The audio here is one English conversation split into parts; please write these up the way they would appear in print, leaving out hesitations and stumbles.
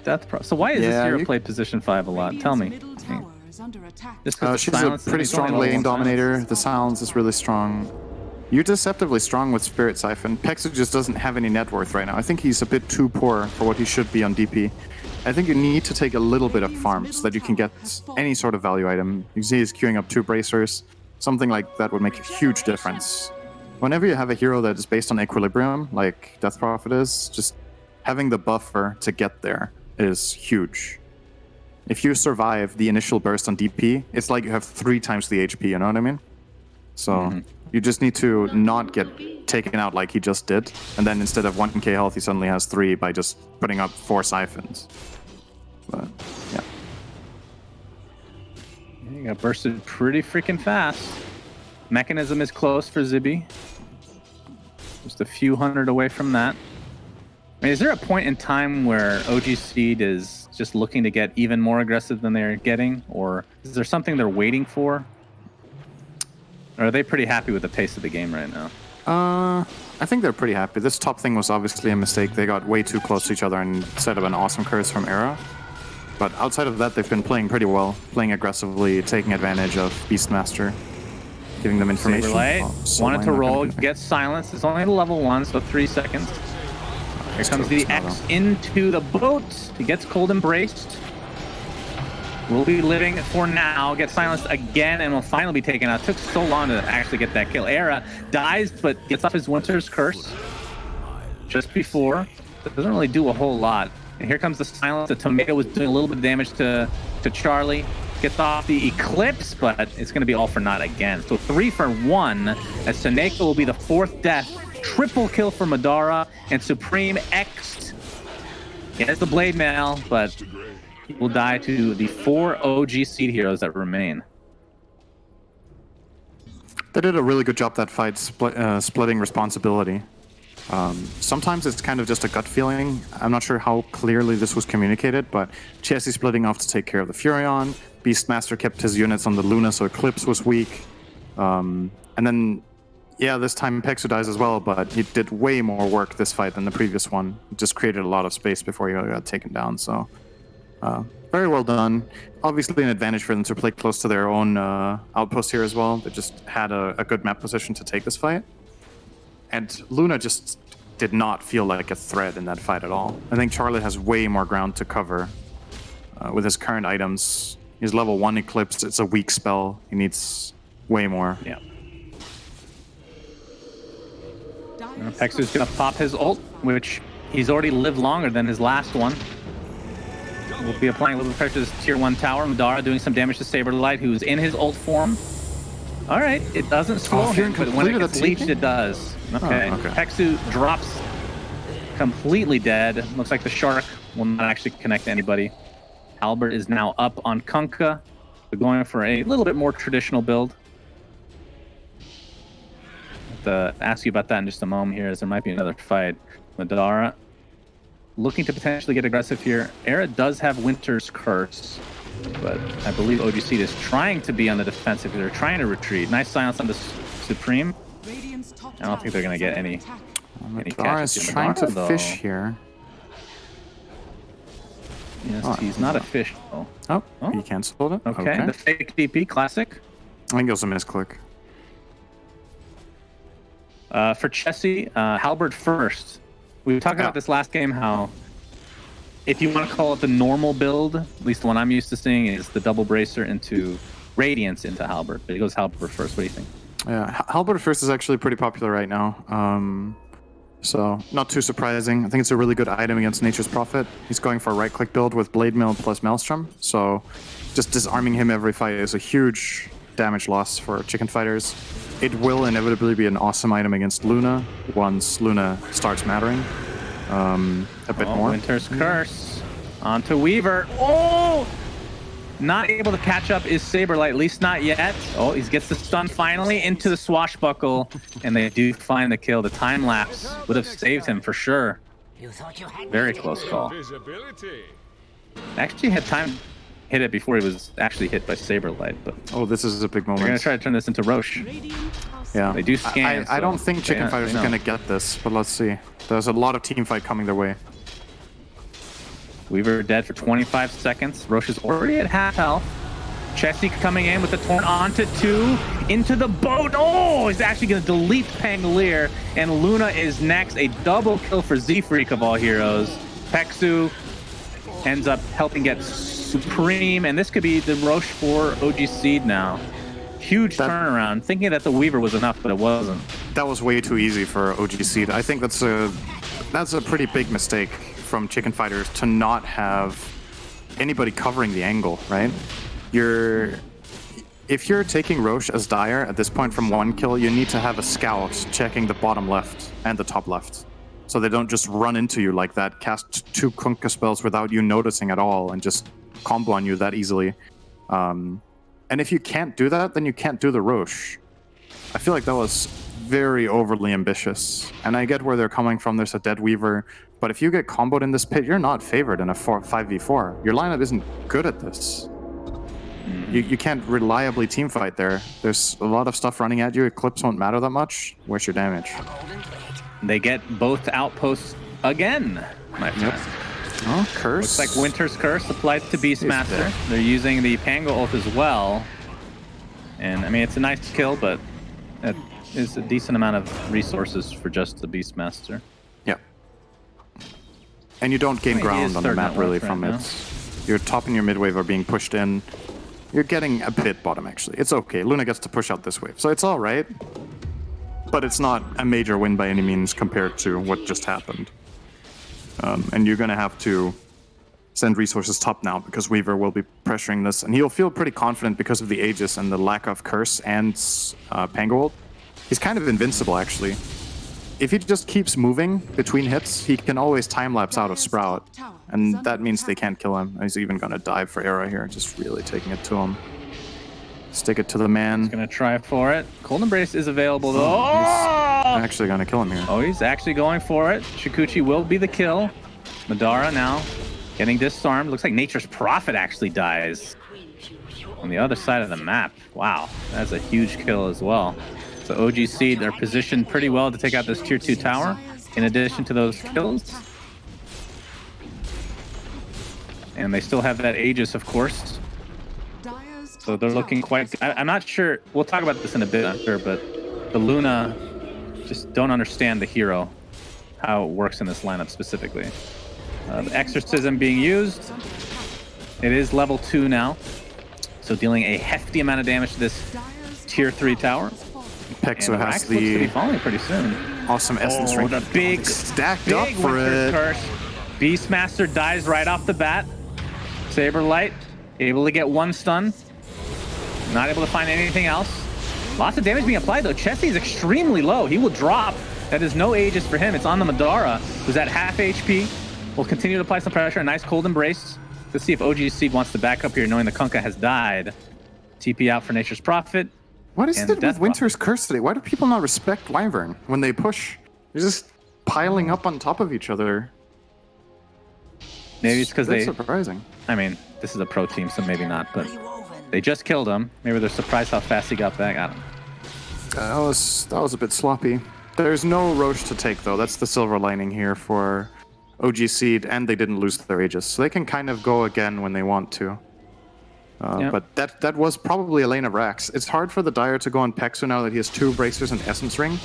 death pro. So why is this hero play position 5 a lot? Tell me. She's a pretty strong lane dominator. The silence is really strong. You're deceptively strong with Spirit Siphon. Pexu just doesn't have any net worth right now. I think he's a bit too poor for what he should be on DP. I think you need to take a little bit of farm so that you can get any sort of value item. You see he's queuing up 2 bracers. Something like that would make a huge difference. Whenever you have a hero that is based on equilibrium, like Death Prophet is, just having the buffer to get there is huge. If you survive the initial burst on DP, it's like you have 3 times the HP, you know what I mean? So you just need to not get taken out like he just did, and then instead of 1k health, he suddenly has 3 by just putting up 4 siphons. But, yeah. You got bursted pretty freaking fast. Mechanism is close for Zibby. Just a few hundred away from that. I mean, is there a point in time where OG Seed is just looking to get even more aggressive than they're getting? Or is there something they're waiting for? Or are they pretty happy with the pace of the game right now? I think they're pretty happy. This top thing was obviously a mistake. They got way too close to each other and set up an awesome curse from Era. But outside of that, they've been playing pretty well. Playing aggressively, taking advantage of Beastmaster. Giving them information. Saberlight wanted to roll, gets silenced. It's only at level 1, so 3 seconds. Here comes the X into the boat. He gets cold embraced. Will be living for now. Gets silenced again and will finally be taken out. Took so long to actually get that kill. Era dies, but gets off his Winter's Curse just before. It doesn't really do a whole lot. And here comes the silence. The tomato was doing a little bit of damage to Charlie. Gets off the Eclipse, but it's going to be all for naught again. So 3 for 1, as Seneko will be the 4th death. Triple kill for Madara, and Supreme X'd. He has the Blade Mail, but he will die to the 4 OG Seed heroes that remain. They did a really good job that fight, splitting responsibility. Sometimes it's kind of just a gut feeling. I'm not sure how clearly this was communicated, but Chessie splitting off to take care of the Furion. Beastmaster kept his units on the Luna, so Eclipse was weak. And then, yeah, this time Pexu dies as well, but he did way more work this fight than the previous one. He just created a lot of space before he got taken down, so... very well done. Obviously an advantage for them to play close to their own outpost here as well. They just had a good map position to take this fight. And Luna just did not feel like a threat in that fight at all. I think Charlie has way more ground to cover with his current items. He's level 1 Eclipse. It's a weak spell. He needs way more. Yeah. Pexu's going to pop his ult, which he's already lived longer than his last one. We'll be applying a little bit of pressure to this tier 1 tower. Madara doing some damage to Saberlight, who's in his ult form. All right, it doesn't slow him, but when it gets leeched, it does. Okay. Pexu drops completely dead. Looks like the shark will not actually connect to anybody. Albert is now up on Kunkka. We're going for a little bit more traditional build. I'll have to ask you about that in just a moment here, as there might be another fight. Madara looking to potentially get aggressive here. Era does have Winter's Curse, but I believe OG Seed is trying to be on the defensive. They're trying to retreat. Nice silence on the Supreme. I don't think they're going to get any catches. Is trying to fish here. Yes, he's not a fish, though. Oh, he canceled it. Okay, the fake DP, classic. I think it was a misclick. For Chessie, Halberd first. We were talking about this last game, how if you want to call it the normal build, at least the one I'm used to seeing is the double bracer into Radiance into Halberd. But he goes Halberd first. What do you think? Yeah, Halberd first is actually pretty popular right now. So not too surprising. I think it's a really good item against Nature's Prophet. He's going for a right-click build with Blade Mail plus Maelstrom. So just disarming him every fight is a huge damage loss for chicken fighters. It will inevitably be an awesome item against Luna once Luna starts mattering a bit more. Winter's Curse onto Weaver. Oh! Not able to catch up is Saberlight, at least not yet. Oh, he gets the stun finally into the swashbuckle, and they do find the kill. The time lapse would have saved him for sure. Very close call. Actually had time to hit it before he was actually hit by Saberlight, but oh, this is a big moment. They're gonna try to turn this into Roche. Yeah, they do scan. I don't think Chicken Fighters are gonna get this, but let's see. There's a lot of team fight coming their way. Weaver dead for 25 seconds. Roche is already at half health. Chessie coming in with the torn onto 2 into the boat. Oh, he's actually going to delete Pangolier, and Luna is next. A double kill for Z-Freak of all heroes. Pexu ends up helping get Supreme, and this could be the Roche for OG Seed now. Huge turnaround. Thinking that the Weaver was enough, but it wasn't. That was way too easy for OG Seed. I think that's a pretty big mistake from Chicken Fighters to not have anybody covering the angle, right? If you're taking Roche as Dire at this point from 1 kill, you need to have a scout checking the bottom left and the top left. So they don't just run into you like that, cast 2 Kunkka spells without you noticing at all, and just combo on you that easily. And if you can't do that, then you can't do the Roche. I feel like that was very overly ambitious. And I get where they're coming from, there's a dead Weaver. But if you get comboed in this pit, you're not favored in a 5v4. Your lineup isn't good at this. You can't reliably teamfight there. There's a lot of stuff running at you. Eclipse won't matter that much. Where's your damage? They get both outposts again, my friend. Yep. Oh, Curse. Looks like Winter's Curse applied to Beastmaster. They're using the Pango ult as well. And, I mean, it's a nice kill, but it is a decent amount of resources for just the Beastmaster. Yeah. And you don't gain ground on the map, really, from it. Your top and your mid wave are being pushed in. You're getting a bit bottom, actually. It's okay. Luna gets to push out this wave, so it's all right. But it's not a major win by any means compared to what just happened. And you're going to have to send resources top now because Weaver will be pressuring this. And he'll feel pretty confident because of the Aegis and the lack of Curse and Pango ult. He's kind of invincible, actually. If he just keeps moving between hits, he can always time-lapse out of Sprout. And that means they can't kill him. He's even going to dive for Era here, just really taking it to him. Stick it to the man. He's going to try for it. Cold Embrace is available, though. He's actually going to kill him here. Oh, he's actually going for it. Shikuchi will be the kill. Madara now getting disarmed. Looks like Nature's Prophet actually dies on the other side of the map. Wow, that's a huge kill as well. So OG Seed are positioned pretty well to take out this tier 2 tower, in addition to those kills. And they still have that Aegis, of course. So they're looking quite good. I'm not sure, we'll talk about this in a bit, I'm sure, but the Luna just don't understand the hero, how it works in this lineup specifically. The Exorcism being used. It is level 2 now, so dealing a hefty amount of damage to this tier 3 tower. Pexu has looks to be falling pretty soon. Awesome essence ring. The big stacked up for it. Curse. Beastmaster dies right off the bat. Saberlight able to get 1 stun. Not able to find anything else. Lots of damage being applied though. Chessie is extremely low. He will drop. That is no Aegis for him. It's on the Madara, who's at half HP. Will continue to apply some pressure. A nice cold embrace. Let's see if OG Seed wants to back up here, knowing the Kunkka has died. TP out for Nature's Prophet. What is it with Winter's Curse today? Why do people not respect Wyvern when they push? They're just piling up on top of each other. Maybe it's because That's surprising. I mean, this is a pro team, so maybe not, but they just killed him. Maybe they're surprised how fast he got back. I don't know. That was a bit sloppy. There's no Roche to take, though. That's the silver lining here for OG Seed, and they didn't lose their Aegis. So they can kind of go again when they want to. Yep. But that was probably a lane of racks. It's hard for the Dire to go on Pexu now that he has 2 bracers and Essence Ring.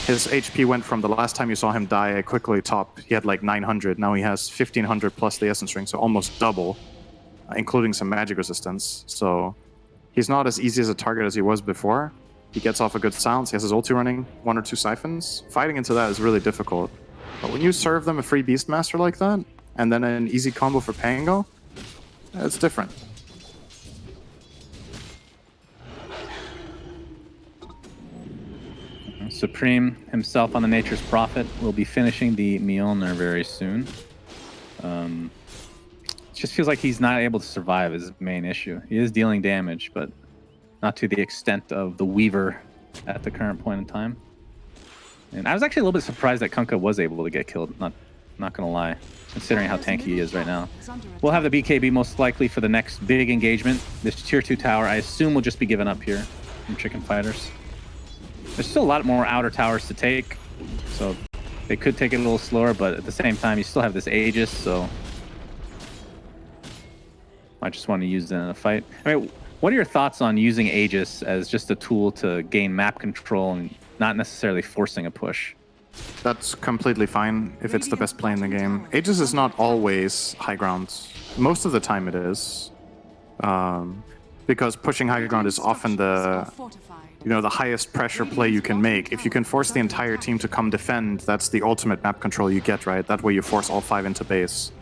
His HP went from the last time you saw him die quickly top, he had like 900. Now he has 1500 plus the Essence Ring, so almost double, including some magic resistance. So he's not as easy as a target as he was before. He gets off a good silence, he has his ulti running, 1 or 2 siphons. Fighting into that is really difficult. But when you serve them a free Beastmaster like that, and then an easy combo for Pango, it's different. Supreme himself on the Nature's Prophet will be finishing the Mjolnir very soon. It just feels like he's not able to survive is the main issue. He is dealing damage, but not to the extent of the Weaver at the current point in time. And I was actually a little bit surprised that Kunkka was able to get killed, not gonna lie, considering how tanky he is right now. We'll have the BKB most likely for the next big engagement. This tier 2 tower, I assume, will just be given up here from Chicken Fighters. There's still a lot more outer towers to take, so they could take it a little slower, but at the same time, you still have this Aegis, so I just want to use it in a fight. I mean, what are your thoughts on using Aegis as just a tool to gain map control and not necessarily forcing a push? That's completely fine if it's the best play in the game. Aegis is not always high ground. Most of the time it is. Because pushing high ground is often the the highest pressure play you can make. If you can force the entire team to come defend, that's the ultimate map control you get, right? That way you force all 5 into base.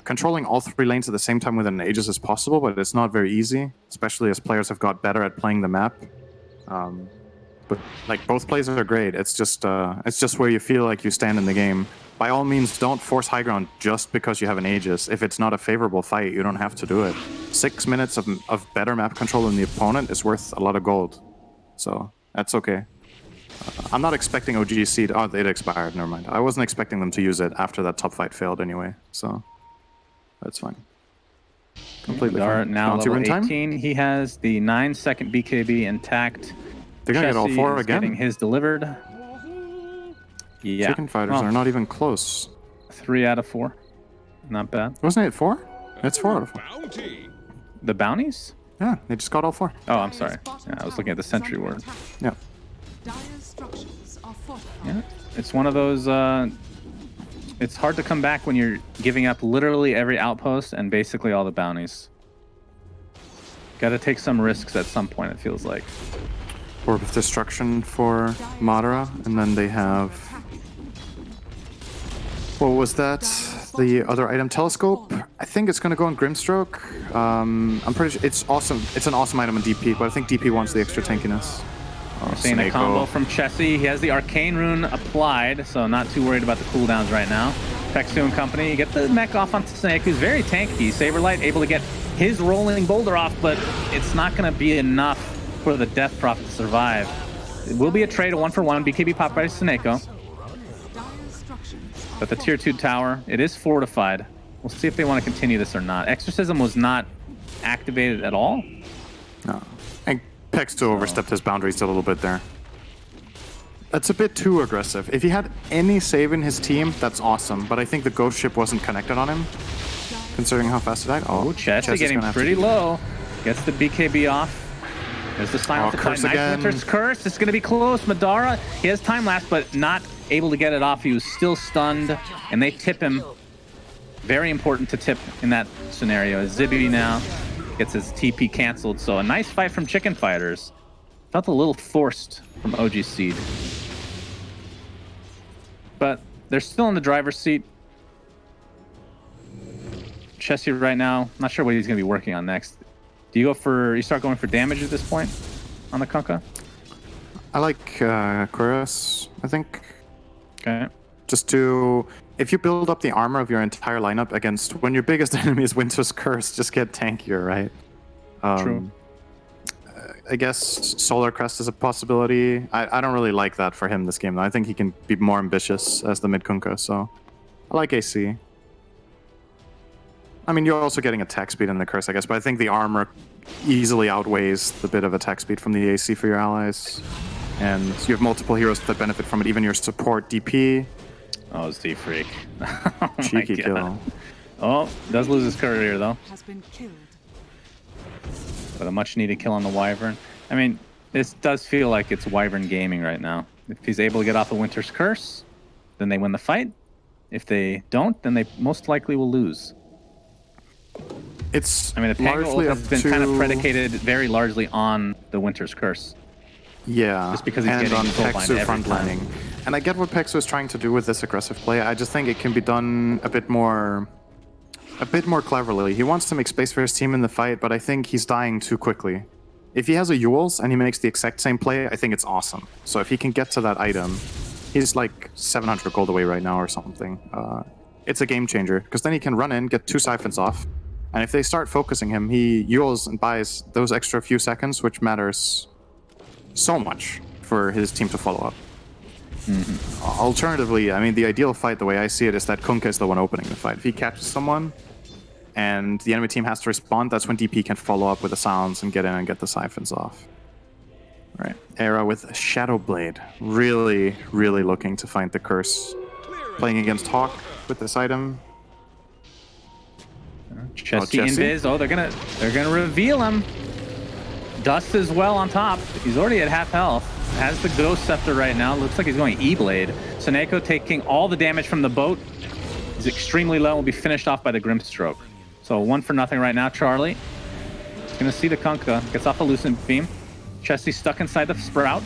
Controlling all 3 lanes at the same time with an Aegis is possible, but it's not very easy, especially as players have got better at playing the map. But like both plays are great. It's just where you feel like you stand in the game. By all means, don't force high ground just because you have an Aegis. If it's not a favorable fight, you don't have to do it. 6 minutes of better map control than the opponent is worth a lot of gold. So that's okay. I'm not expecting OGC to... Oh, it expired. Never mind. I wasn't expecting them to use it after that top fight failed anyway. So that's fine. Completely fine. Now Bounty level run 18. time? He has the 9-second BKB intact. They're gonna get all 4 is again. Getting his delivered. Yeah. Chicken fighters are not even close. 3 out of 4. Not bad. Wasn't it 4? It's 4 out of 4. The bounties? Yeah, they just got all 4. Oh, I'm sorry. Yeah, I was looking at the sentry ward. Yeah. Yeah, it's one of those. It's hard to come back when you're giving up literally every outpost and basically all the bounties. Got to take some risks at some point, it feels like. Orb of Destruction for Madara, and then they have... What was that? The other item, Telescope. I think it's going to go on Grimstroke. I'm pretty sure it's awesome. It's an awesome item in DP, but I think DP wants the extra tankiness. We're seeing a combo from Chessie. He has the Arcane Rune applied, so not too worried about the cooldowns right now. Pexu and company get the mech off onto Snake, who's very tanky. Saberlight able to get his rolling boulder off, but it's not going to be enough for the Death Prophet to survive. It will be a trade, a 1-for-1. BKB popped by Seneko. But the tier 2 tower, it is fortified. We'll see if they want to continue this or not. Exorcism was not activated at all. No. And Pex2 overstepped his boundaries a little bit there. That's a bit too aggressive. If he had any save in his team, that's awesome. But I think the ghost ship wasn't connected on him, considering how fast it died. Oh, Chessie getting pretty low. Gets the BKB off. There's the silence of curse Night again. Winter's curse. It's going to be close. Madara, he has time lapse, but not able to get it off. He was still stunned, and they tip him. Very important to tip in that scenario. Zibby now gets his TP canceled. So a nice fight from Chicken Fighters. Felt a little forced from OG Seed. But they're still in the driver's seat. Chessie right now, not sure what he's going to be working on next. Do you start going for damage at this point on the Kunkka? I like Kuros, I think. Okay. Just to... If you build up the armor of your entire lineup against... When your biggest enemy is Winter's Curse, just get tankier, right? True. I guess Solar Crest is a possibility. I don't really like that for him this game, though. I think he can be more ambitious as the mid-Kunkka, so... I like AC. I mean, you're also getting attack speed in the Curse, I guess, but I think the armor easily outweighs the bit of attack speed from the AC for your allies. And you have multiple heroes that benefit from it, even your support DP. Oh, Z-Freak. Oh, cheeky kill. Oh, does lose his courier, though. Has been killed. But a much-needed kill on the Wyvern. I mean, this does feel like it's Wyvern gaming right now. If he's able to get off a Winter's Curse, then they win the fight. If they don't, then they most likely will lose. It's I mean, the Pango largely has been kind of predicated very largely on the Winter's Curse. Yeah, just because he's and getting on soul bind Pexu every frontlining. time. And I get what Pexu is trying to do with this aggressive play. I just think it can be done a bit more cleverly. He wants to make space for his team in the fight, but I think he's dying too quickly. If he has a Yules and he makes the exact same play, I think it's awesome. So if he can get to that item, he's like 700 gold away right now or something. It's a game changer, because then he can run in, get 2 siphons off, and if they start focusing him, he Yules and buys those extra few seconds, which matters so much for his team to follow up. Alternatively, I mean, the ideal fight, the way I see it, is that Kunkka is the one opening the fight. If he catches someone and the enemy team has to respond, that's when DP can follow up with the sounds and get in and get the siphons off. All right, Era with Shadow Blade. Really, really looking to find the curse. Playing against Hawk with this item. Chesty Chesty. invis. Oh, they're gonna reveal him. Dust as well on top. He's already at half health. Has the Ghost Scepter right now. Looks like he's going E-Blade. Soneko taking all the damage from the boat. He's extremely low. Will be finished off by the Grimstroke. So 1-0 right now. Charlie is gonna see the Kunkka. Gets off a Lucent Beam. Chesty stuck inside the Sprout.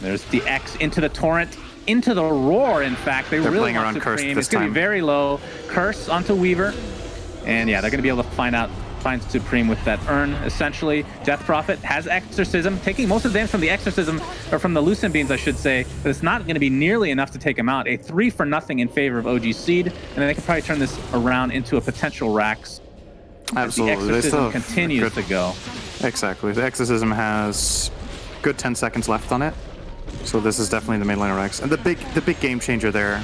There's the X into the Torrent. Into the Roar, in fact. They're really playing around Curse Supreme. this It's going to be time. very low. Curse onto Weaver. And yeah, they're going to be able to find Supreme with that Urn, essentially. Death Prophet has Exorcism, taking most of the damage from the Exorcism, or from the Lucent Beams, I should say, but it's not going to be nearly enough to take him out. A 3-0 in favor of OG Seed, and then they can probably turn this around into a potential Rax. Absolutely. The Exorcism continues to go. Exactly. The Exorcism has good 10 seconds left on it. So this is definitely the main line of Rex. And the big game changer there.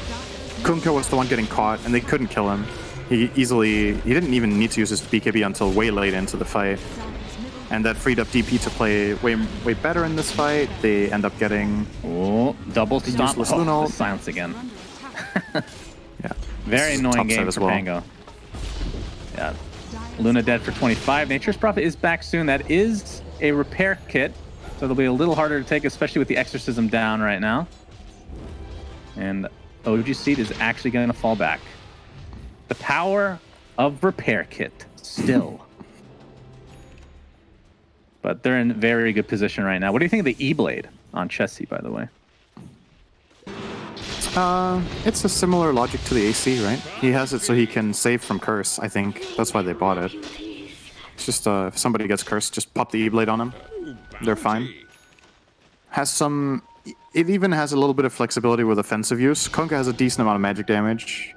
Kunkka was the one getting caught, and they couldn't kill him. He didn't even need to use his BKB until way late into the fight. And that freed up DP to play way better in this fight. They end up getting... Oh, double stomp. useless Oh, Luna. the silence again. Yeah. Very annoying Top game set for as well. Pango. Yeah. Luna dead for 25. Nature's Prophet is back soon. That is a repair kit. So it'll be a little harder to take, especially with the Exorcism down right now. And OG Seed is actually going to fall back. The power of repair kit, still. But they're in very good position right now. What do you think of the E-Blade on Chesty, by the way? It's a similar logic to the AC, right? He has it so he can save from Curse, I think. That's why they bought it. It's just, if somebody gets Cursed, just pop the E-Blade on him. They're fine. Has some... It even has a little bit of flexibility with offensive use. Kunkka has a decent amount of magic damage.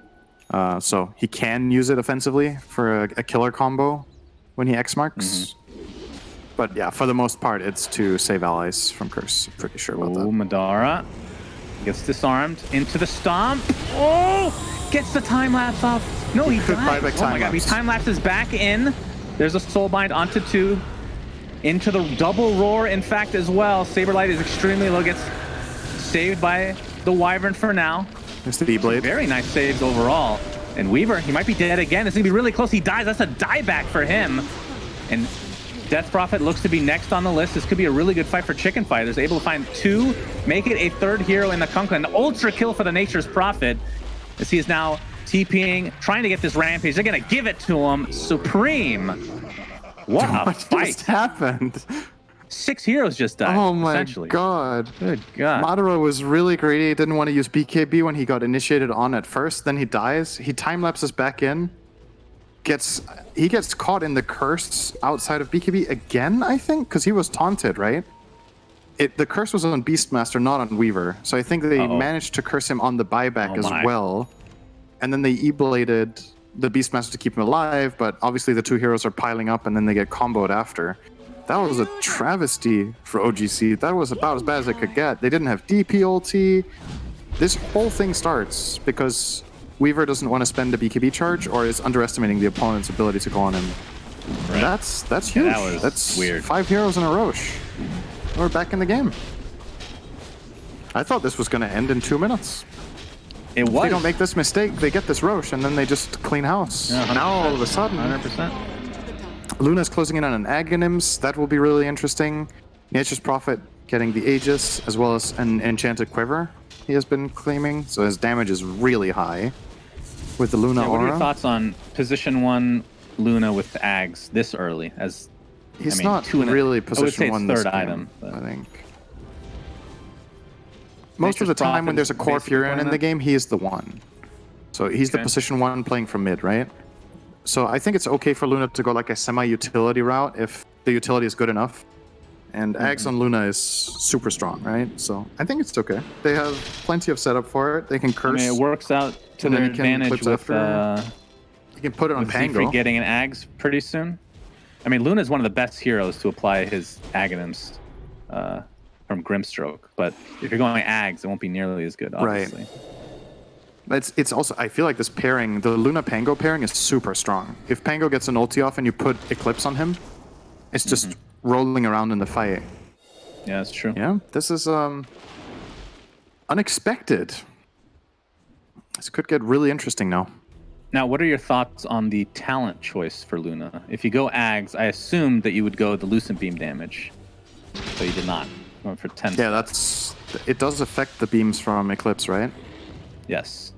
So he can use it offensively for a killer combo when he X-marks. But yeah, for the most part, it's to save allies from Curse. I'm pretty sure about that. Madara gets disarmed into the stomp. Oh! Gets the time lapse off. No, he could buy died. back Oh my god, he time-lapse. time lapses back in. There's a Soulbind onto 2. Into the double roar, in fact, as well. Saberlight is extremely low. Gets saved by the Wyvern for now. There's the E-Blade. Very nice saves overall. And Weaver, he might be dead again. It's going to be really close. He dies. That's a dieback for him. And Death Prophet looks to be next on the list. This could be a really good fight for Chicken Fighters. Able to find 2, make it a 3rd hero in the Kunkka. An ultra kill for the Nature's Prophet, as he is now TPing, trying to get this Rampage. They're going to give it to him. Supreme. What a What fight. just happened? 6 heroes just died, Oh my essentially. god. Good god. Madara was really greedy. He didn't want to use BKB when he got initiated on at first. Then he dies. He time-lapses back in. He gets caught in the curse outside of BKB again, I think? Because he was taunted, right? The curse was on Beastmaster, not on Weaver. So I think they managed to curse him on the buyback as well. And then they E-bladed the Beastmaster to keep him alive, but obviously the 2 heroes are piling up and then they get comboed after. That was a travesty for OGC. That was about as bad as it could get. They didn't have DP ulti. This whole thing starts because Weaver doesn't want to spend a BKB charge or is underestimating the opponent's ability to go on him. Right. That's huge. Yeah, that was that's weird. 5 heroes in a Roche. We're back in the game. I thought this was going to end in 2 minutes. It was. If they don't make this mistake, they get this Roche, and then they just clean house. Yeah, now, all of a sudden... 100%. Luna's closing in on an Aghanims. That will be really interesting. Nature's Prophet getting the Aegis, as well as an Enchanted Quiver he has been claiming. So his damage is really high with the Luna What are Aura. your thoughts on position 1 Luna with the Ags this early? As He's I mean, not 2 and really I would position say it's 1 this 3rd game, item. But I think. Most of the Nature's time when Prophet there's a is core basically Furion doing in the that? game, he is the 1. So he's the Okay. position 1 playing from mid, right? So I think it's okay for Luna to go like a semi-utility route if the utility is good enough. And Ags on Luna is super strong, right? So I think it's okay. They have plenty of setup for it. They can I curse. mean, it works out to and their then he can advantage clips with, after. You can put it on with Pango. Siegfried getting an Ags pretty soon. I mean, Luna is one of the best heroes to apply his Aghanims from Grimstroke. But if you're going Ags, it won't be nearly as good, obviously. It's also, I feel like this pairing, the Luna Pango pairing is super strong. If Pango gets an ulti off and you put Eclipse on him, it's just rolling around in the fight. Yeah, that's true. Yeah, this is unexpected. This could get really interesting now. Now, what are your thoughts on the talent choice for Luna? If you go Ags, I assumed that you would go the Lucent Beam damage. So you did not. Going for 10. Yeah, it does affect the beams from Eclipse, right? Yes.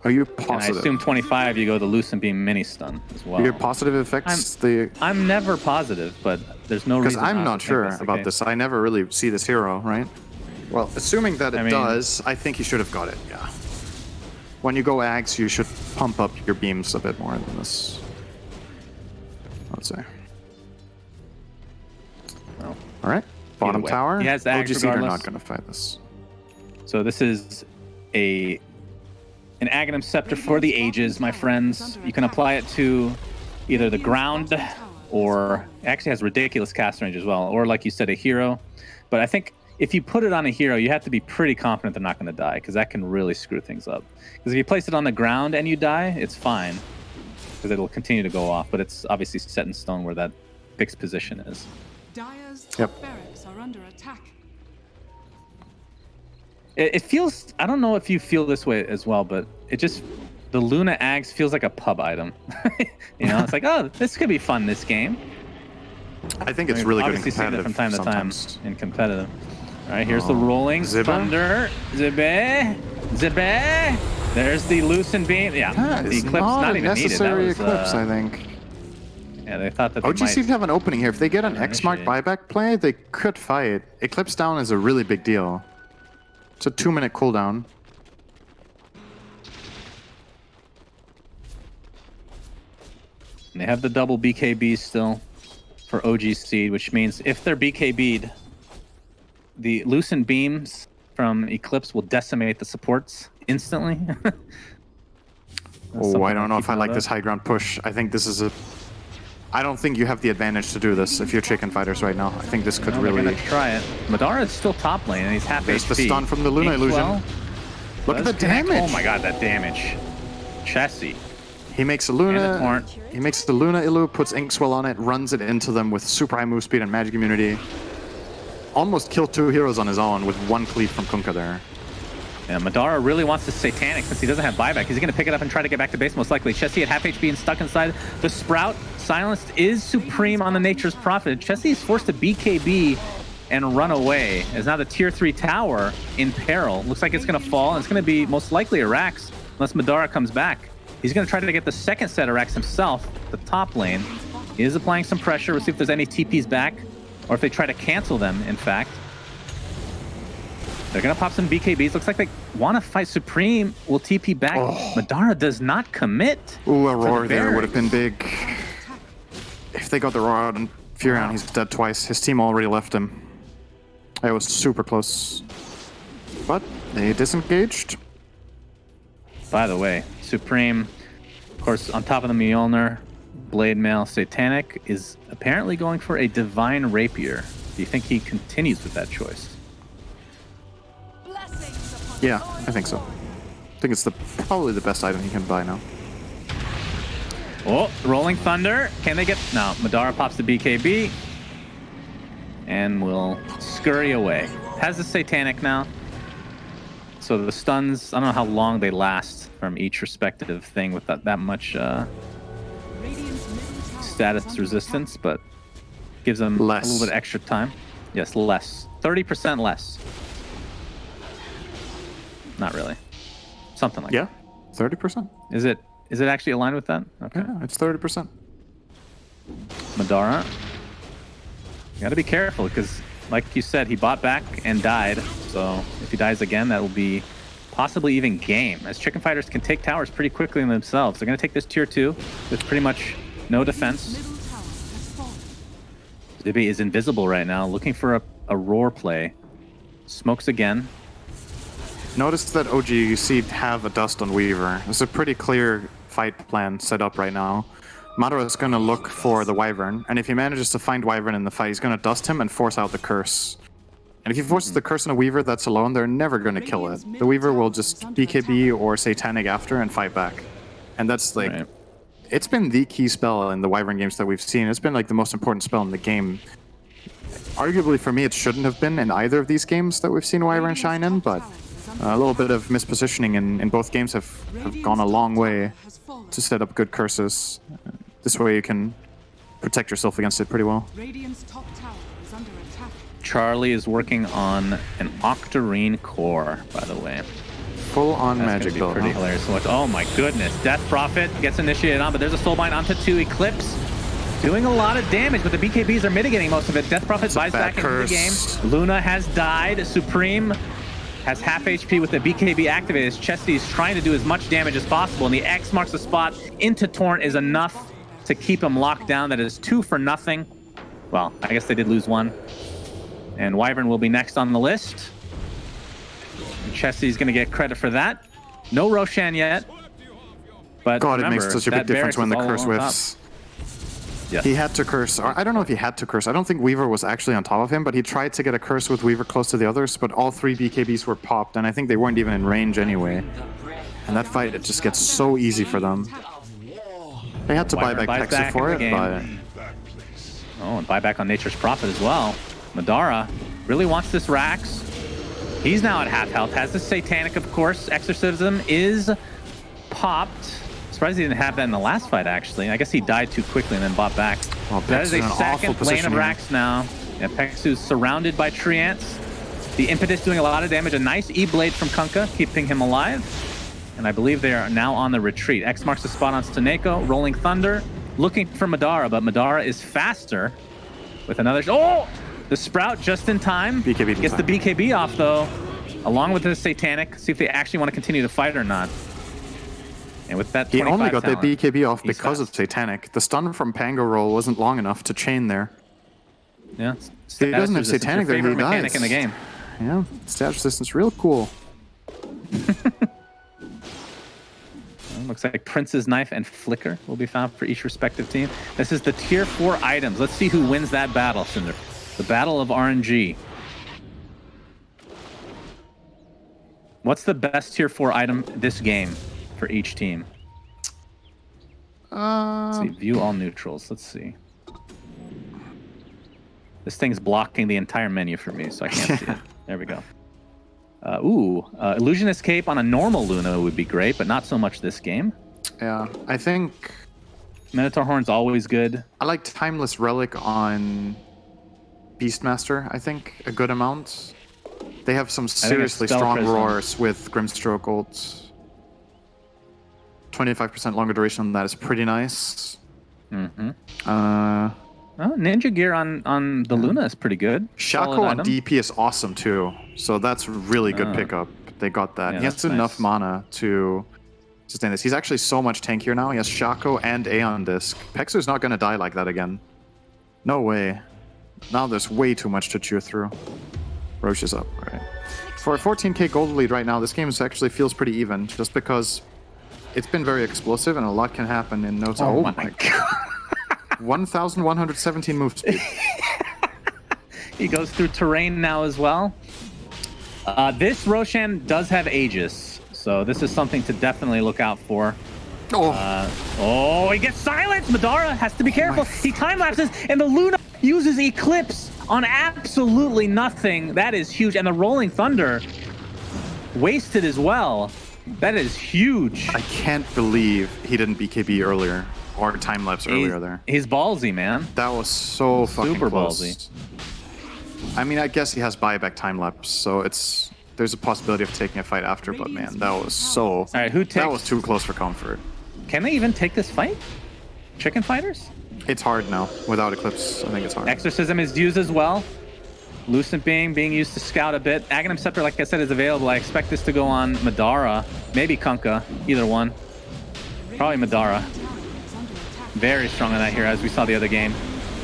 Are you And I positive? assume 25, you go the Lucent Beam mini stun as well. You're positive affects the... I'm never positive, but there's no reason Because I'm not not to sure think that's the about case. this. I never really see this hero, right? Well, assuming that it does, I think you should have got it, yeah. When you go Ags, you should pump up your beams a bit more than this. Let's say. Well, alright, bottom tower. He has the Ags OGC are regardless. not going to fight this. So this is an Aghanim Scepter for the ages, my friends. You can apply it to either the ground or it actually has ridiculous cast range as well, or like you said, a hero. But I think if you put it on a hero, you have to be pretty confident they're not going to die, because that can really screw things up. Because if you place it on the ground and you die, it's fine, because it'll continue to go off, but it's obviously set in stone where that fixed position is. Dire's top barracks are under attack. It feels, I don't know if you feel this way as well, but it just, the Luna Ags feels like a pub item. You know, it's like, oh, this could be fun, this game. I think it's really good in obviously seen it competitive from time to sometimes. time in competitive. All right, here's the rolling Zibba? thunder. Zibbe, Zibbe. There's the Lucent Beam. Yeah, That the is Eclipse not not a even needed. That necessary was, Eclipse, I think. yeah, they thought that they OGC might. have an opening here. If they get an X-Mark initiate. buyback play, they could fight. Eclipse down is a really big deal. It's a 2-minute cooldown. And they have the double BKB still for OGC, which means if they're BKB'd, the Lucent Beams from Eclipse will decimate the supports instantly. Oh, I don't know if I like this high ground push. I think this is a... I don't think you have the advantage to do this if you're chicken fighters right now. I think this could really... They're gonna try it. Madara is still top lane, and he's half There's HP. the stun from the Luna illusion. Look at the damage! Oh my god, that damage. Chessie. He makes a And the Luna... torrent. He makes the Luna illu, puts Inkswell on it, runs it into them with super high move speed and magic immunity. Almost killed 2 heroes on his own with 1 cleave from Kunkka there. Yeah, Madara really wants this Satanic since he doesn't have buyback. He's going to pick it up and try to get back to base most likely. Chessie at half HP and stuck inside. The Sprout silenced is supreme on the Nature's Prophet. Chessie is forced to BKB and run away as now the tier 3 tower in peril. Looks like it's going to fall, and it's going to be most likely a Rax unless Madara comes back. He's going to try to get the second set of Rax himself, the top lane. He is applying some pressure. We'll see if there's any TPs back or if they try to cancel them, in fact. They're going to pop some BKBs. Looks like they want to fight. Supreme will TP back. Oh. Madara does not commit. Ooh, a roar the there would have been barracks. big. If they got the roar out and Furion, he's dead twice. His team already left him. It was super close. But they disengaged. By the way, Supreme, of course, on top of the Mjolnir, Blade Mail, Satanic, is apparently going for a Divine Rapier. Do you think he continues with that choice? Yeah, I think so. I think it's probably the best item he can buy now. Oh, Rolling Thunder. Can they get... No, Madara pops the BKB and will scurry away. Has the Satanic now. So the stuns, I don't know how long they last from each respective thing with that much status resistance, but gives them a little bit extra time. Yes, less. 30% less. Not really. Something like that. Yeah, 30%. Is it actually aligned with that? Okay. Yeah, it's 30%. Madara. You gotta be careful, because like you said, he bought back and died. So if he dies again, that will be possibly even game, as chicken fighters can take towers pretty quickly in themselves. They're gonna take this tier 2 with pretty much no defense. Zibby is invisible right now, looking for a roar play. Smokes again. Notice that OGC have a Dust on Weaver. There's a pretty clear fight plan set up right now. Madara is going to look for the Wyvern, and if he manages to find Wyvern in the fight, he's going to dust him and force out the Curse. And if he forces the Curse on a Weaver that's alone, they're never going to kill it. The Weaver will just BKB or Satanic after and fight back. And that's like... Right. It's been the key spell in the Wyvern games that we've seen. It's been like the most important spell in the game. Arguably for me, it shouldn't have been in either of these games that we've seen Wyvern shine in, but... a little bit of mispositioning in both games have gone a long way to set up good curses. This way you can protect yourself against it pretty well. Radiant's top tower is under attack. Charlie is working on an Octarine core, by the way. Full-on That's magic gonna be build. pretty Huh? hilarious to watch. Oh my goodness. Death Prophet gets initiated on, but there's a Soulbind onto 2 Eclipse. Doing a lot of damage, but the BKBs are mitigating most of it. Death Prophet buys back into the game. Luna has died. Supreme has half HP with the BKB activated. Chesty's trying to do as much damage as possible, and the X marks the spot into Torrent is enough to keep him locked down. That is 2 for nothing. Well, I guess they did lose 1. And Wyvern will be next on the list. And Chesty's going to get credit for that. No Roshan yet. But God, remember, it makes such a big difference when the curse whiffs. Yes. He had to curse. Or I don't know if he had to curse. I don't think Weaver was actually on top of him, but he tried to get a curse with Weaver close to the others, but all 3 BKBs were popped, and I think they weren't even in range anyway. And that fight, it just gets so easy for them. They had to buy back Pexa for it, but... Oh, and buyback on Nature's Prophet as well. Madara really wants this Rax. He's now at half health. Has the Satanic, of course. Exorcism is popped. Surprised he didn't have that in the last fight, actually. I guess he died too quickly and then bought back. Well, that is a in an awful second lane of here. Rax now. Yeah, Pexu's surrounded by tree ants. The Impetus doing a lot of damage. A nice E-Blade from Kunkka, keeping him alive. And I believe they are now on the retreat. X marks the spot on Staneko. Rolling Thunder. Looking for Madara, but Madara is faster. With another... Oh! The Sprout just in time. BKB Gets the BKB off, though. Along with the Satanic. See if they actually want to continue the fight or not. And with that, he only got talent, the BKB off because of Satanic. The stun from Pango Roll wasn't long enough to chain there. Yeah. If he doesn't have Satanic, then he dies. Mechanic in the game. Yeah, status resistance, real cool. Looks like Prince's Knife and Flicker will be found for each respective team. This is the tier 4 items. Let's see who wins that battle, Cinder. The battle of RNG. What's the best tier 4 item this game for each team? Let's see. View all neutrals. Let's see. This thing's blocking the entire menu for me, so I can't see it. There we go. Illusionist Cape on a normal Luna would be great, but not so much this game. Yeah, I think... Minotaur Horn's always good. I like Timeless Relic on Beastmaster, I think, a good amount. They have some seriously strong Prism. roars with Grimstroke ults. 25% longer duration on that is pretty nice. Mm-hmm. Ninja Gear on the Luna is pretty good. Shaco on DP is awesome too, so that's really good pickup. They got that. Yeah, he has enough mana to sustain this. He's actually so much tankier now. He has Shaco and Aeon Disc. Pexu's not going to die like that again. No way. Now there's way too much to chew through. Roche is up, right? For a 14k gold lead right now, this game actually feels pretty even, just because it's been very explosive and a lot can happen in no time. Oh my god. 1,117 move speed. He goes through terrain now as well. This Roshan does have Aegis, so this is something to definitely look out for. Oh, He gets silenced! Madara has to be careful. He time-lapses, and the Luna uses Eclipse on absolutely nothing. That is huge. And the Rolling Thunder wasted as well. That is huge. I can't believe he didn't BKB earlier. Or time-lapse earlier there. He's ballsy, man. That was so fucking Super close. ballsy. I mean, I guess he has buyback time-lapse, so there's a possibility of taking a fight after, but man, that was so... All right, who takes... That was too close for comfort. Can they even take this fight? Chicken Fighters? It's hard now. Without Eclipse, I think it's hard. Exorcism is used as well. Lucent being being used to scout a bit. Aghanim Scepter, like I said, is available. I expect this to go on Madara, maybe Kunkka, either one. Probably Madara. Very strong on that here, as we saw the other game.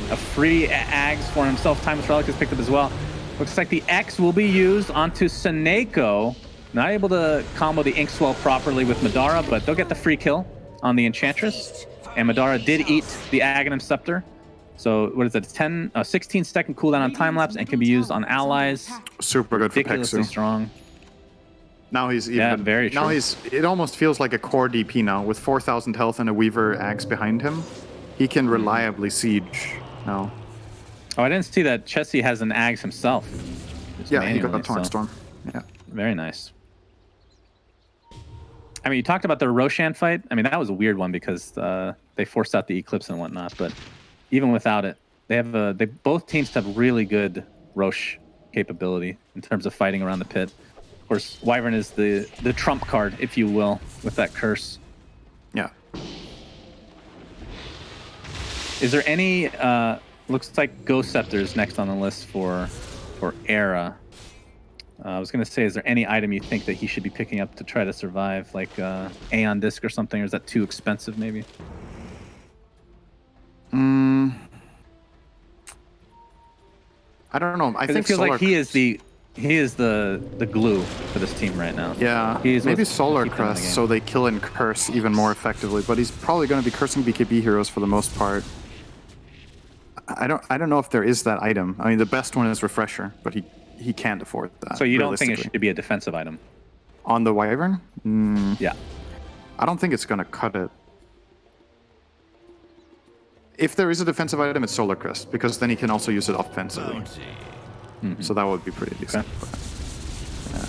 A free Ags for himself. Timeless Relic is picked up as well. Looks like the X will be used onto Saneko. Not able to combo the Inkswell properly with Madara, but they'll get the free kill on the Enchantress. And Madara did eat the Aghanim Scepter. So what is it? 16-second cooldown on time lapse and can be used on allies. Super good for Ridiculously Pexu. strong. Now he's even. Yeah, very true. Now it almost feels like a core DP now with 4,000 health and a Weaver Axe behind him. He can reliably siege now. Oh, I didn't see that Chessie has an Ags himself. Just Yeah, he got manually, a Torrent so Storm. Yeah. Very nice. I mean, you talked about the Roshan fight. I mean, that was a weird one because they forced out the Eclipse and whatnot. But even without it, they both teams have really good Rosh capability in terms of fighting around the pit. Of course, Wyvern is the trump card, if you will, with that curse. Yeah. Is there any? Looks like Ghost Scepter is next on the list for Era. I was going to say, is there any item you think that he should be picking up to try to survive, like Aeon Disc or something, or is that too expensive, maybe? I don't know. I think it feels Solar like he is the glue for this team right now. Yeah, maybe Solar Crest, so they kill and curse even more effectively. But he's probably going to be cursing BKB heroes for the most part. I don't know if there is that item. I mean, the best one is Refresher, but he can't afford that. So you don't think it should be a defensive item? On the Wyvern? Yeah. I don't think it's going to cut it. If there is a defensive item, it's Solar Crest, because then he can also use it offensively. So that would be pretty decent. Okay. But,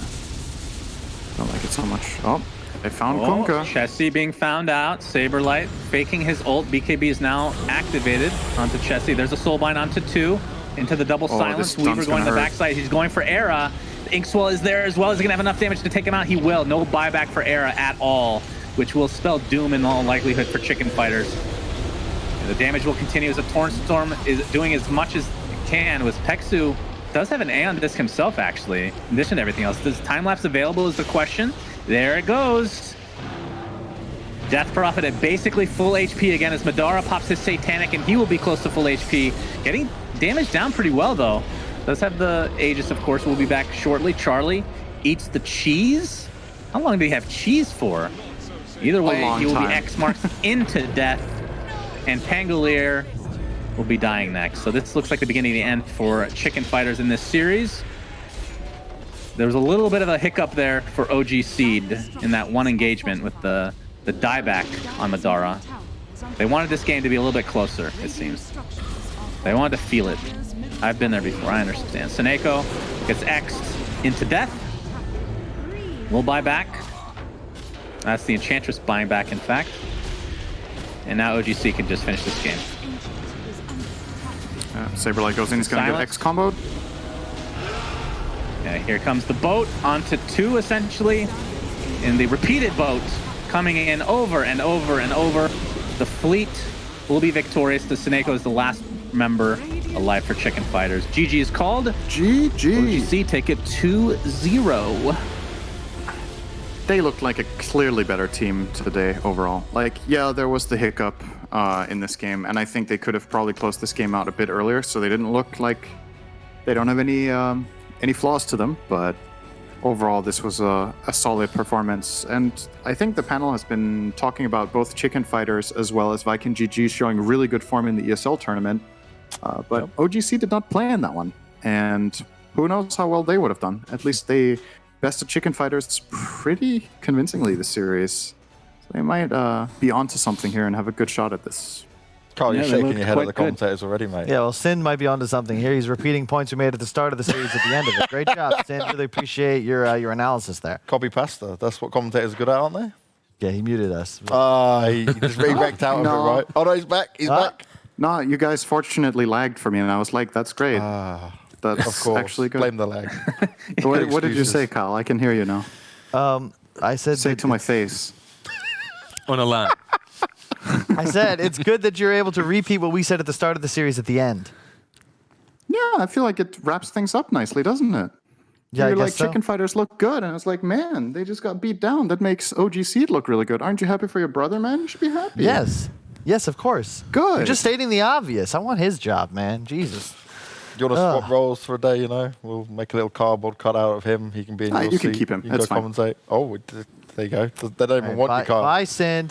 don't like it so much. Oh, they found Kunkka. Chessie being found out. Saberlight faking his ult. BKB is now activated onto Chessie. There's a Soulbind onto 2. Into the double silence. Weaver going to the backside. He's going for Era. Inkswell is there as well. Is he going to have enough damage to take him out? He will. No buyback for Era at all, which will spell doom in all likelihood for Chicken Fighters. The damage will continue as a Torn Storm is doing as much as it can. With Peksu does have an Aeon Disc himself, actually, in addition to everything else. Is time-lapse available is the question. There it goes. Death Prophet at basically full HP again as Madara pops his Satanic, and he will be close to full HP. Getting damage down pretty well, though. Does have the Aegis, of course. We'll be back shortly. Charlie eats the cheese. How long do he have cheese for? Either way, he will be X-marked into death, and Pangolier will be dying next. So this looks like the beginning of the end for Chicken Fighters in this series. There was a little bit of a hiccup there for OG Seed in that one engagement with the dieback on Madara. They wanted this game to be a little bit closer, it seems. They wanted to feel it. I've been there before, I understand. Seneko gets X'd into death. We'll buy back. That's the Enchantress buying back, in fact. And now OGC can just finish this game. Saberlight goes in, he's going to get X comboed. Yeah, here comes the boat onto 2, essentially. And the repeated boat coming in over and over and over. The fleet will be victorious. The Seneko is the last member alive for Chicken Fighters. GG is called. GG. OGC take it 2-0. They looked like a clearly better team today overall. Like, yeah, there was the hiccup in this game, and I think they could have probably closed this game out a bit earlier, so they didn't look like they don't have any flaws to them. But overall, this was a solid performance, and I think the panel has been talking about both Chicken Fighters as well as Viking GG showing really good form in the ESL tournament. But OGC did not play in that one, and who knows how well they would have done. At least they bested Chicken Fighters pretty convincingly this series. So they might be onto something here and have a good shot at this. Carl, you're shaking your head at the commentators already, mate. Yeah, well, Sin might be onto something here. He's repeating points we made at the start of the series at the end of it. Great job, Sin. Really appreciate your analysis there. Copy pasta. That's what commentators are good at, aren't they? Yeah, he muted us. He just re-wrecked out of it, right? Oh, no, he's back. He's back. No, you guys fortunately lagged for me, and I was like, that's great. That's of course. actually good. Blame the lag. What did you say, Kyle? I can hear you now. I said... Say it to my face. On a line. I said, it's good that you're able to repeat what we said at the start of the series at the end. Yeah, I feel like it wraps things up nicely, doesn't it? Yeah, You're I like, guess so. Chicken Fighters look good, and it's like, man, they just got beat down. That makes OG Seed look really good. Aren't you happy for your brother, man? You should be happy. Yes. Yes, of course. Good. You're just stating the obvious. I want his job, man. Jesus. Do you want to swap roles for a day, you know? We'll make a little cardboard cutout of him. He can be in your you seat. can keep him. You can That's go fine. commentate. Oh, there you go. They don't even want you, Carl. Bye, Sin.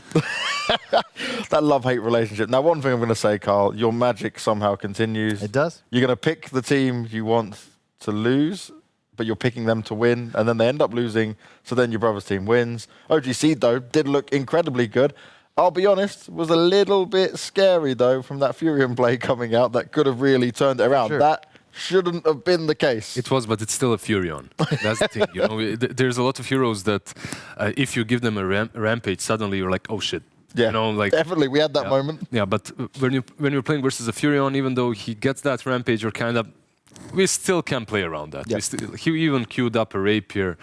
That love-hate relationship. Now, one thing I'm going to say, Carl, your magic somehow continues. It does. You're going to pick the team you want to lose, but you're picking them to win, and then they end up losing, so then your brother's team wins. OGC, though, did look incredibly good. I'll be honest, was a little bit scary, though, from that Furion play coming out that could have really turned it around. Sure. That shouldn't have been the case. It was, but it's still a Furion. That's the thing. You know, there's a lot of heroes that if you give them a rampage, suddenly you're like, oh shit. Yeah, You know, like definitely. We had that moment. Yeah, but when you're playing versus a Furion, even though he gets that rampage, you're kind of we still can play around that. Yep. He even queued up a rapier,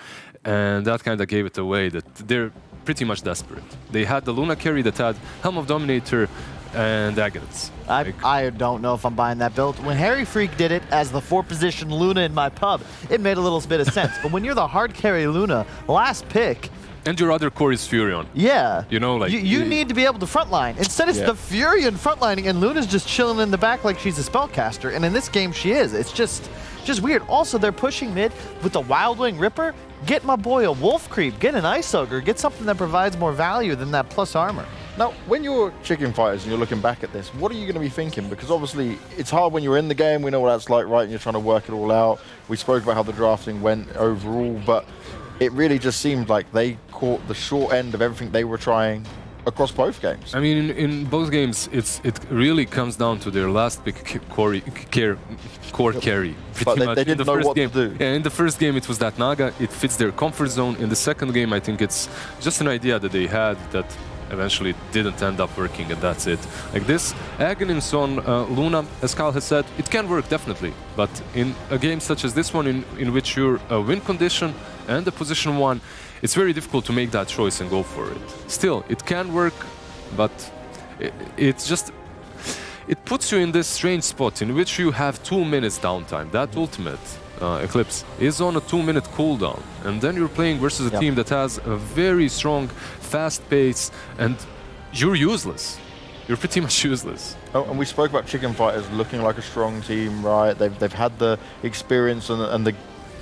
and that kind of gave it away. That they're pretty much desperate. They had the Luna carry that had Helm of Dominator and Agonists. I don't know if I'm buying that build. When Harry Freak did it as the 4-position Luna in my pub, it made a little bit of sense. But when you're the hard carry Luna, last pick, and your other core is Furion. yeah, You know, like you need to be able to frontline. Instead, it's the Furion frontlining, and Luna's just chilling in the back like she's a spellcaster. And in this game, she is. It's just weird. Also, they're pushing mid with the Wild Wing Ripper. Get my boy a Wolf Creep. Get an Ice Ogre. Get something that provides more value than that plus armor. Now, when you're chicken fighters and you're looking back at this, what are you going to be thinking? Because obviously, it's hard when you're in the game. We know what that's like, right? And you're trying to work it all out. We spoke about how the drafting went overall, but it really just seemed like they caught the short end of everything they were trying across both games. I mean, in both games, it really comes down to their last pick core carry. But they In the didn't know first what game, to do. Yeah, in the first game, it was that Naga. It fits their comfort zone. In the second game, I think it's just an idea that they had that eventually didn't end up working, and that's it. Like this, Aghanim's on Luna, as Kyle has said, it can work definitely. But in a game such as this one, in which you're a win condition and a position 1, it's very difficult to make that choice and go for it. Still, it can work, but it's just... It puts you in this strange spot in which you have 2 minutes downtime. That ultimate, Eclipse, is on a 2-minute cooldown. And then you're playing versus a team that has a very strong, fast pace, and you're useless. You're pretty much useless. Oh, and we spoke about chicken fighters looking like a strong team, right? They've had the experience and the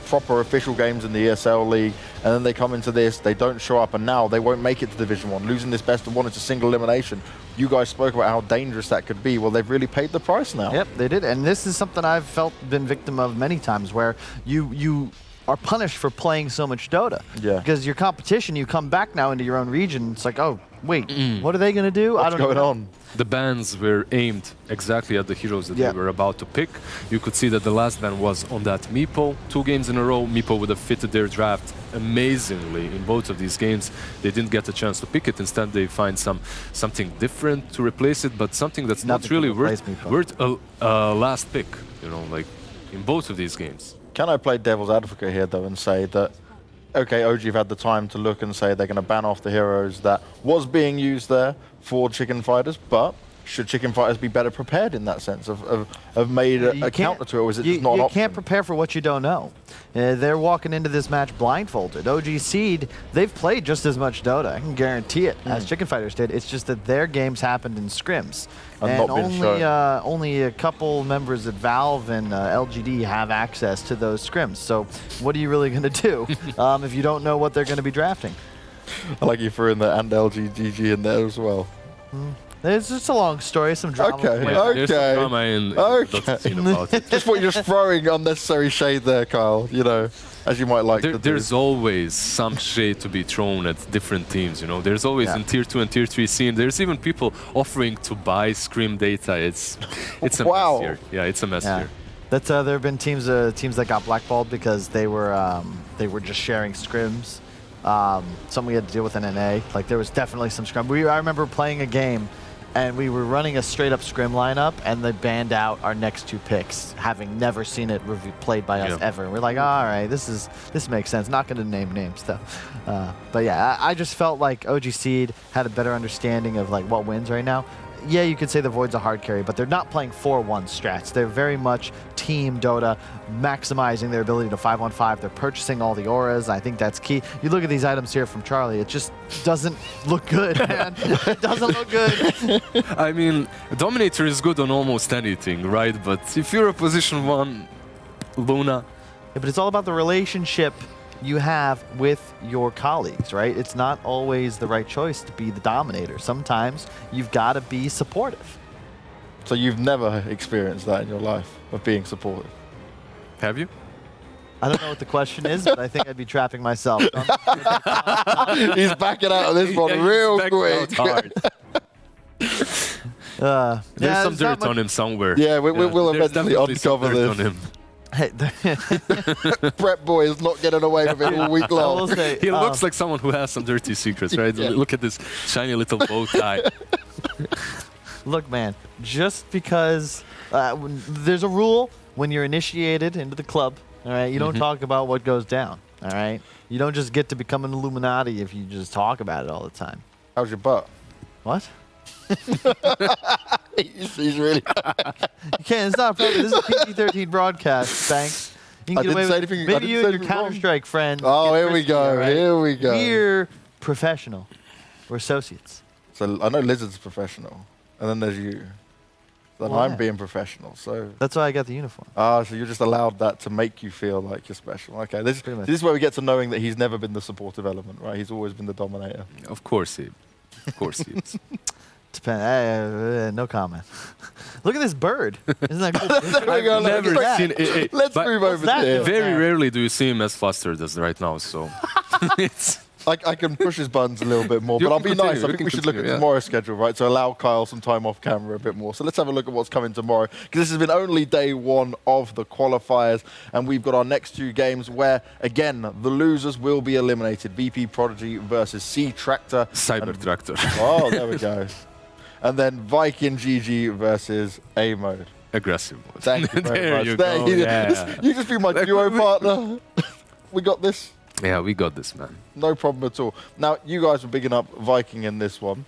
proper official games in the ESL League, and then they come into this, they don't show up, and now they won't make it to Division 1. Losing this best of 1 is a single elimination. You guys spoke about how dangerous that could be. Well, they've really paid the price now. Yep, they did. And this is something I've been victim of many times, where you are punished for playing so much Dota. Yeah. Because your competition, you come back now into your own region, it's like, oh, wait, what are they going to do? What's going on? The bans were aimed exactly at the heroes that they were about to pick. You could see that the last ban was on that Meepo. 2 games in a row, Meepo would have fitted their draft amazingly in both of these games. They didn't get a chance to pick it. Instead, they find something different to replace it, but something that's not really worth a last pick, you know, like in both of these games. Can I play devil's advocate here, though, and say that, okay, OG have had the time to look and say they're going to ban off the heroes that was being used there for chicken fighters, but should chicken fighters be better prepared in that sense of made a counter to it, or is it just not an option? You can't prepare for what you don't know. They're walking into this match blindfolded. OG Seed, they've played just as much Dota, I can guarantee it, as chicken fighters did. It's just that their games happened in scrims. And only a couple members at Valve and LGD have access to those scrims. So what are you really going to do if you don't know what they're going to be drafting? I like you threw in the and LGGG in there as well. It's just a long story, some drama. There's some drama in Dota scene about it. Just what you're throwing unnecessary shade there, Kyle, you know, as you might like to do. There's always some shade to be thrown at different teams, you know. There's always in Tier 2 and Tier 3 scene, there's even people offering to buy scrim data. It's a mess here. Yeah, it's a mess here. That's there have been teams that got blackballed because they were just sharing scrims. Something we had to deal with in NA. Like there was definitely some scrim. I remember playing a game and we were running a straight-up scrim lineup, and they banned out our next 2 picks, having never seen it played by us ever. And we're like, all right, this makes sense. Not going to name names though. But yeah, I just felt like OG Seed had a better understanding of like what wins right now. Yeah, you could say the Void's a hard carry, but they're not playing 4-1 strats. They're very much team Dota, maximizing their ability to 5-on-5. They're purchasing all the auras. I think that's key. You look at these items here from Charlie, it just doesn't look good, man. It doesn't look good. I mean, Dominator is good on almost anything, right? But if you're a position 1 Luna... Yeah, but it's all about the relationship you have with your colleagues, right? It's not always the right choice to be the dominator. Sometimes you've got to be supportive. So you've never experienced that in your life, of being supportive? Have you? I don't know what the question is, but I think I'd be trapping myself. He's backing out of this one real quick. There's some dirt on him somewhere. Yeah, we'll eventually definitely some uncover dirt this. on him. Hey, Brett Boy is not getting away with it all week I will long. say, He looks like someone who has some dirty secrets, right? Yeah. Look at this shiny little bow tie. look, man, just because there's a rule when you're initiated into the club, all right, you don't talk about what goes down, all right? You don't just get to become an Illuminati if you just talk about it all the time. How's your butt? What? He's really. You can't. It's not. This is a PG-13 broadcast. Thanks. You I can get didn't away say with anything- I maybe didn't you say and your anything wrong. Counter-Strike friend. Oh, get here we frisky, go. all right? Here we go. We're professional. We're associates. So I know Lizard's professional, and then there's you. Then Well, I'm yeah. being professional. So That's why I got the uniform. so you're just allowed that to make you feel like you're special. Okay, this Pretty much. is where we get to knowing that he's never been the supportive element, right? He's always been the dominator. Of course he is. No comment. Look at this bird. Isn't that cool? There we go, look, Never let's- seen it. Let's but move over that to him. doing? very Yeah. rarely do you see him as flustered as right now, so it's I can push his buttons a little bit more, You but I'll can be continue, nice. I you think can we should look at continue, yeah. tomorrow's schedule, right? To allow Kyle some time off camera a bit more. So let's have a look at what's coming tomorrow, because this has been only day one of the qualifiers, and we've got our next two games where, again, the losers will be eliminated. VP Prodigy versus C Tractor. Cyber Tractor. Oh, there we go. And then Viking GG versus A Mode. Aggressive. Thank you very There much. you There go, you, yeah. you just be my duo partner. We got this. Yeah, we got this, man. No problem at all. Now, you guys were bigging up Viking in this one.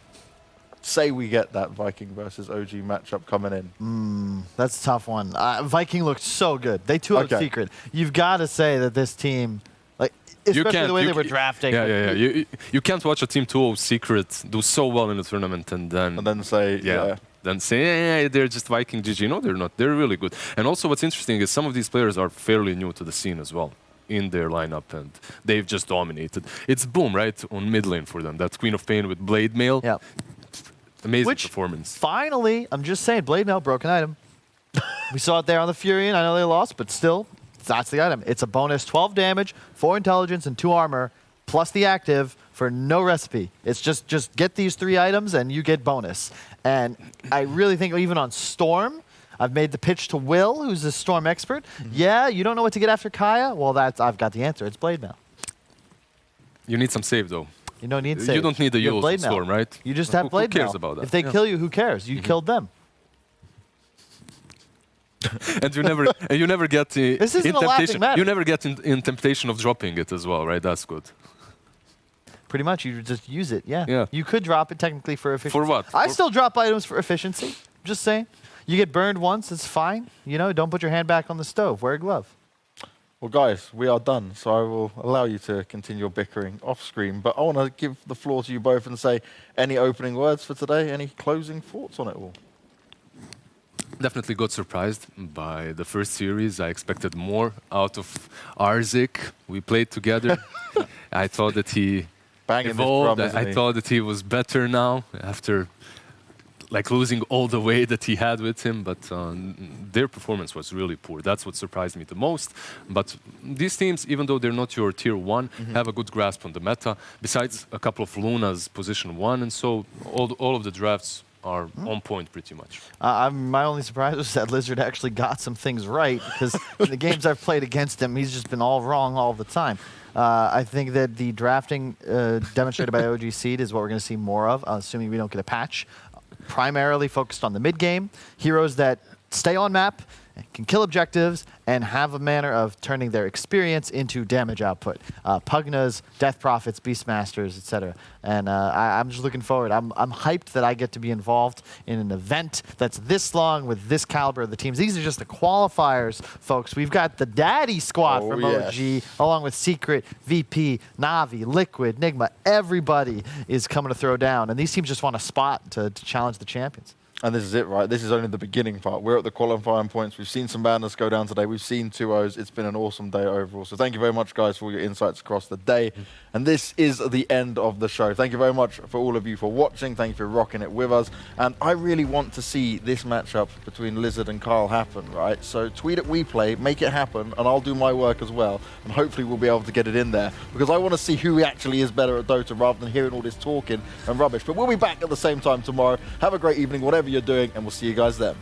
Say we get that Viking versus OG matchup coming in. That's a tough one. Viking looked so good. They 2-0 Okay. Secret. You've got to say that this team, like, especially the way they were drafting. Yeah. You can't watch a Team 2 Secret do so well in the tournament and then say, then say, yeah, they're just Viking GG. No, they're not. They're really good. And also what's interesting is some of these players are fairly new to the scene as well in their lineup, and they've just dominated. It's Boom, right, on mid lane for them. That Queen of Pain with Blade Mail. Yeah. Amazing Which, performance. finally, I'm just saying, Blade Mail, broken item. We saw it there on the Fury, and I know they lost, but still, that's the item. It's a bonus 12 damage, 4 intelligence, and 2 armor, plus the active for no recipe. It's just get these 3 items, and you get bonus. And I really think even on Storm, I've made the pitch to Will, who's a Storm expert. Yeah, you don't know what to get after Kaya? Well, I've got the answer. It's Blade Mail. You need some save, though. You don't need You save. don't need the You have Eul's Blade Mail. Storm, right? You just have Who Blade cares Mail. about that? If they Yeah. kill you, who cares? You killed them. And you never get the This isn't in a laughing temptation. matter. You never get in temptation of dropping it as well, right? That's good. Pretty much, you just use it, yeah. Yeah. You could drop it technically for efficiency. For what? I For- still drop items for efficiency. Just saying. You get burned once, it's fine. You know, don't put your hand back on the stove. Wear a glove. Well, guys, we are done, so I will allow you to continue your bickering off screen. But I want to give the floor to you both and say any opening words for today, any closing thoughts on it all? Definitely got surprised by the first series. I expected more out of Arzik. We played together. I thought that he Banging evolved. this drum, I isn't he? thought that he was better now after like losing all the weight that he had with him, but their performance was really poor. That's what surprised me the most. But these teams, even though they're not your tier 1, have a good grasp on the meta. Besides a couple of Luna's position 1, and so all of the drafts are on point pretty much. My only surprise was that Lizard actually got some things right, because in the games I've played against him, he's just been all wrong all the time. I think that the drafting demonstrated by OG Seed is what we're going to see more of, assuming we don't get a patch. Primarily focused on the mid game, heroes that stay on map, can kill objectives, and have a manner of turning their experience into damage output. Pugnas, Death Prophets, Beastmasters, etc. And I'm just looking forward. I'm hyped that I get to be involved in an event that's this long with this caliber of the teams. These are just the qualifiers, folks. We've got the Daddy Squad Oh, from yes. OG, along with Secret, VP, Navi, Liquid, Nigma. Everybody is coming to throw down. And these teams just want a spot to challenge the champions. And this is it, right? This is only the beginning part. We're at the qualifying points. We've seen some banners go down today. We've seen 2-0s. It's been an awesome day overall. So thank you very much, guys, for all your insights across the day. And this is the end of the show. Thank you very much for all of you for watching. Thank you for rocking it with us. And I really want to see this matchup between Lizard and Kyle happen, right? So tweet at WePlay, make it happen, and I'll do my work as well. And hopefully we'll be able to get it in there, because I want to see who actually is better at Dota rather than hearing all this talking and rubbish. But we'll be back at the same time tomorrow. Have a great evening, whatever you're doing, and we'll see you guys then.